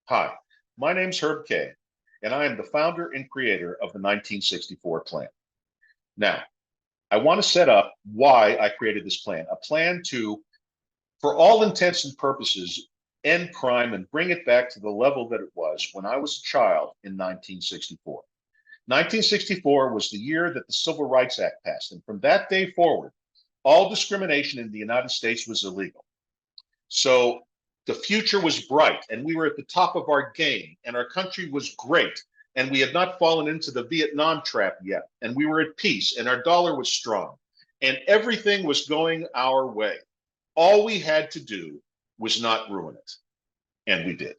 Hi, my name's Herb Kay, and I am the founder and creator of the 1964 plan. Now, I want to set up why I created this plan, a plan to, for all intents and purposes, end crime and bring it back to the level that it was when I was a child in 1964. 1964 was the year that the Civil Rights Act passed, and from that day forward, all discrimination in the United States was illegal. So the future was bright, and we were at the top of our game, and our country was great, and we had not fallen into the Vietnam trap yet, and we were at peace, and our dollar was strong, and everything was going our way. All we had to do was not ruin it, and we did,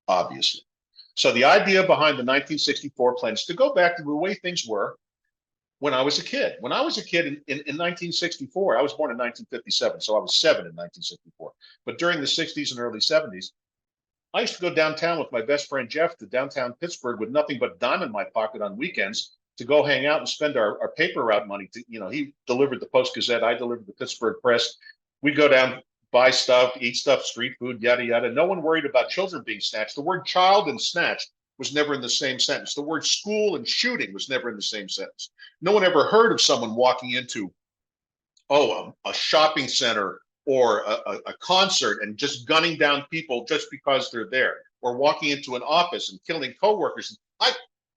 obviously. So the idea behind the 1964 plan is to go back to the way things were when I was a kid. When I was a kid in 1964, I was born in 1957, so I was 7 in 1964. But during the 60s and early 70s, I used to go downtown with my best friend Jeff to downtown Pittsburgh with nothing but a dime in my pocket on weekends to go hang out and spend our paper route money. He delivered the Post Gazette, I delivered the Pittsburgh Press. We'd go down, buy stuff, eat stuff, street food, yada, yada. No one worried about children being snatched. The word child and snatched was never in the same sentence. The word school and shooting was never in the same sentence. No one ever heard of someone walking into, a shopping center or a concert and just gunning down people just because they're there, or walking into an office and killing coworkers.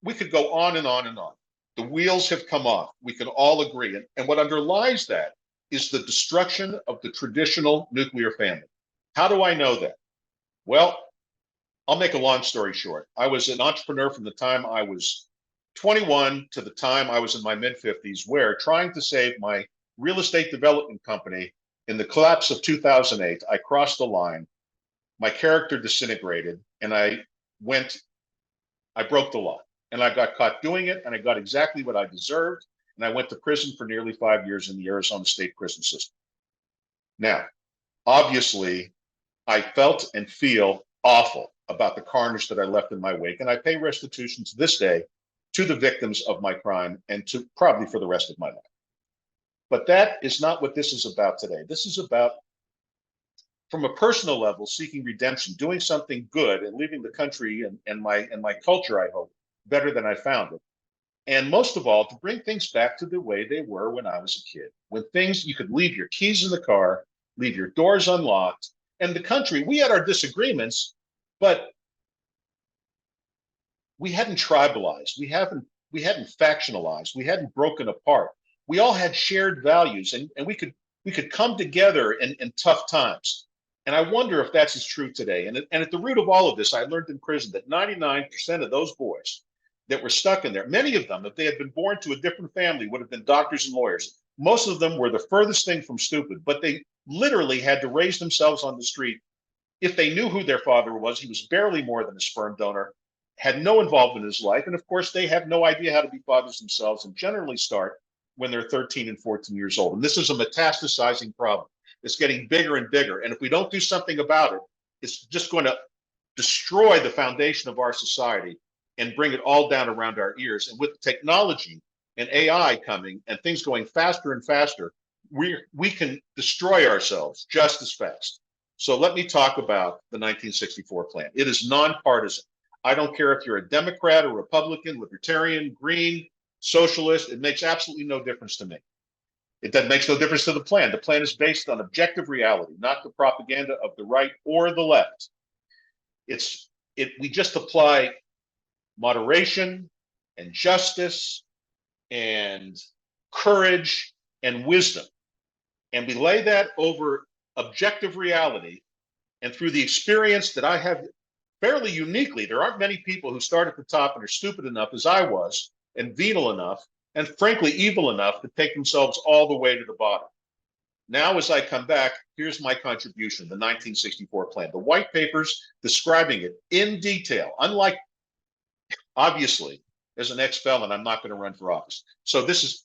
We could go on and on and on. The wheels have come off. We can all agree. And what underlies that is the destruction of the traditional nuclear family. How do I know that? Well, I'll make a long story short. I was an entrepreneur from the time I was 21 to the time I was in my mid 50s, where trying to save my real estate development company in the collapse of 2008, I crossed the line. My character disintegrated, and I broke the law, and I got caught doing it, and I got exactly what I deserved. And I went to prison for nearly 5 years in the Arizona State prison system. Now, obviously, I felt and feel awful about the carnage that I left in my wake, and I pay restitution to this day to the victims of my crime and to probably for the rest of my life. But that is not what this is about today. This is about, from a personal level, seeking redemption, doing something good, and leaving the country and my culture, I hope, better than I found it. And most of all, to bring things back to the way they were when I was a kid, when things, you could leave your keys in the car, leave your doors unlocked. And the country, we had our disagreements, but we hadn't tribalized, we hadn't factionalized, we hadn't broken apart. We all had shared values, and we could come together in tough times. And I wonder if that's as true today. And at the root of all of this, I learned in prison that 99% of those boys that were stuck in there, many of them, if they had been born to a different family, would have been doctors and lawyers. Most of them were the furthest thing from stupid, but they literally had to raise themselves on the street. If they knew who their father was, he was barely more than a sperm donor, had no involvement in his life. And of course, they have no idea how to be fathers themselves and generally start when they're 13 and 14 years old. And this is a metastasizing problem. It's getting bigger and bigger. And if we don't do something about it, it's just going to destroy the foundation of our society and bring it all down around our ears. And with technology and AI coming and things going faster and faster, we can destroy ourselves just as fast. So let me talk about the 1964 plan. It is nonpartisan. I don't care if you're a Democrat or Republican, Libertarian, Green, Socialist. It makes absolutely no difference to me. It makes no difference to the plan. The plan is based on objective reality, not the propaganda of the right or the left. We just apply moderation and justice and courage and wisdom. And we lay that over objective reality. And through the experience that I have fairly uniquely, there aren't many people who start at the top and are stupid enough as I was, and venal enough, and frankly, evil enough to take themselves all the way to the bottom. Now, as I come back, here's my contribution, the 1964 plan, the white papers describing it in detail. Unlike, obviously, as an ex-felon, I'm not going to run for office. So this is,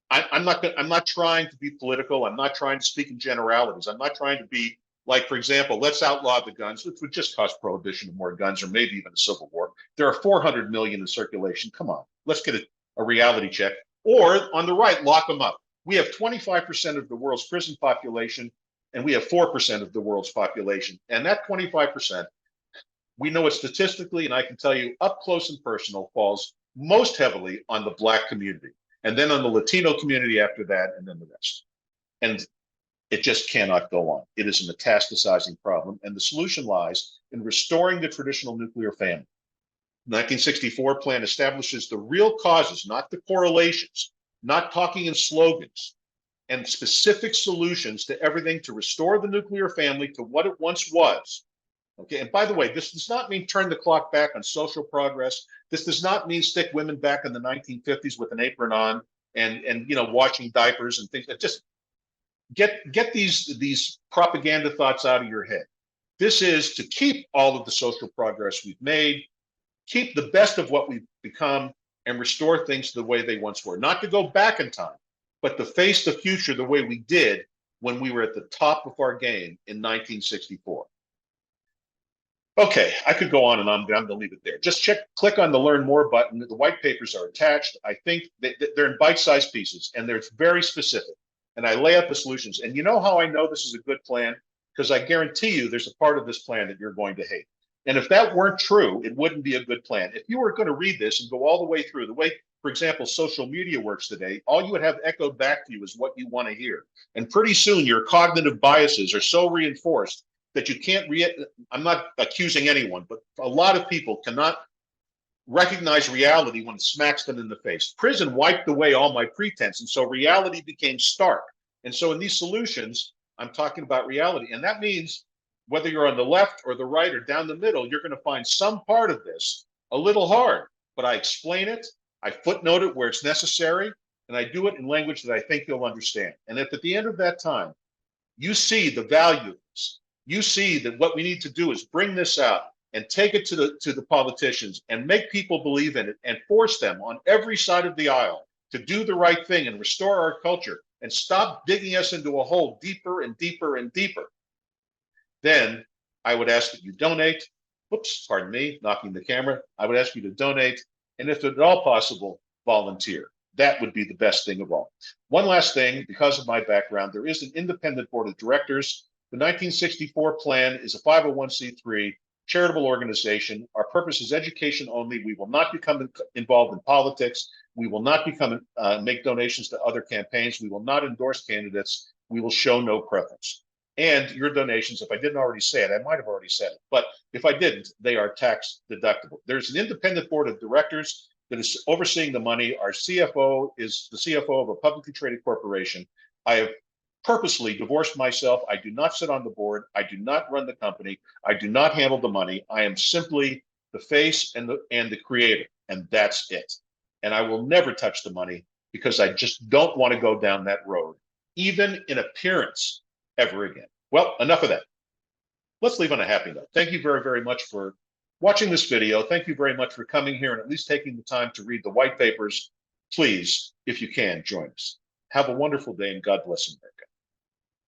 I'm not trying to be political. I'm not trying to speak in generalities. I'm not trying to be like, for example, let's outlaw the guns, which would just cause prohibition of more guns or maybe even a civil war. There are 400 million in circulation. Come on, let's get a reality check. Or on the right, lock them up. We have 25% of the world's prison population, and we have 4% of the world's population. And that 25%, We know it statistically, and I can tell you up close and personal falls most heavily on the Black community, and then on the Latino community after that, and then the rest. And it just cannot go on. It is a metastasizing problem, and the solution lies in restoring the traditional nuclear family. The 1964 plan establishes the real causes, not the correlations, not talking in slogans, and specific solutions to everything to restore the nuclear family to what it once was. Okay, and by the way, this does not mean turn the clock back on social progress. This does not mean stick women back in the 1950s with an apron on and washing diapers and things. Just get these propaganda thoughts out of your head. This is to keep all of the social progress we've made, keep the best of what we've become, and restore things to the way they once were. Not to go back in time, but to face the future the way we did when we were at the top of our game in 1964. Okay, I could go on and on, but I'm going to leave it there. Just click on the Learn More button. The white papers are attached. I think they're in bite-sized pieces, and they're very specific. And I lay out the solutions. And you know how I know this is a good plan? Because I guarantee you there's a part of this plan that you're going to hate. And if that weren't true, it wouldn't be a good plan. If you were going to read this and go all the way through, the way, for example, social media works today, all you would have echoed back to you is what you want to hear. And pretty soon your cognitive biases are so reinforced that you can't I'm not accusing anyone, but a lot of people cannot recognize reality when it smacks them in the face. Prison wiped away all my pretense, and so reality became stark. And so in these solutions, I'm talking about reality. And that means whether you're on the left or the right or down the middle, you're going to find some part of this a little hard, but I explain it, I footnote it where it's necessary, and I do it in language that I think you'll understand. And if at the end of that time, you see the value of this, you see that what we need to do is bring this out and take it to the politicians and make people believe in it and force them on every side of the aisle to do the right thing and restore our culture and stop digging us into a hole deeper and deeper and deeper, then I would ask that you donate. Whoops, pardon me, knocking the camera. I would ask you to donate, and if at all possible, volunteer. That would be the best thing of all. One last thing, because of my background, there is an independent board of directors. The 1964 plan is a 501c3 charitable organization. Our purpose is education only. We will not become involved in politics. We will not make donations to other campaigns. We will not endorse candidates. We will show no preference. And your donations, if I didn't already say it, I might have already said it, but if I didn't, they are tax deductible. There's an independent board of directors that is overseeing the money. Our CFO is the CFO of a publicly traded corporation. I have purposely divorced myself. I do not sit on the board. I do not run the company. I do not handle the money. I am simply the face and the creator, and that's it. And I will never touch the money because I just don't want to go down that road, even in appearance, ever again. Well, enough of that. Let's leave on a happy note. Thank you very, very much for watching this video. Thank you very much for coming here and at least taking the time to read the white papers. Please, if you can, join us. Have a wonderful day and God bless America.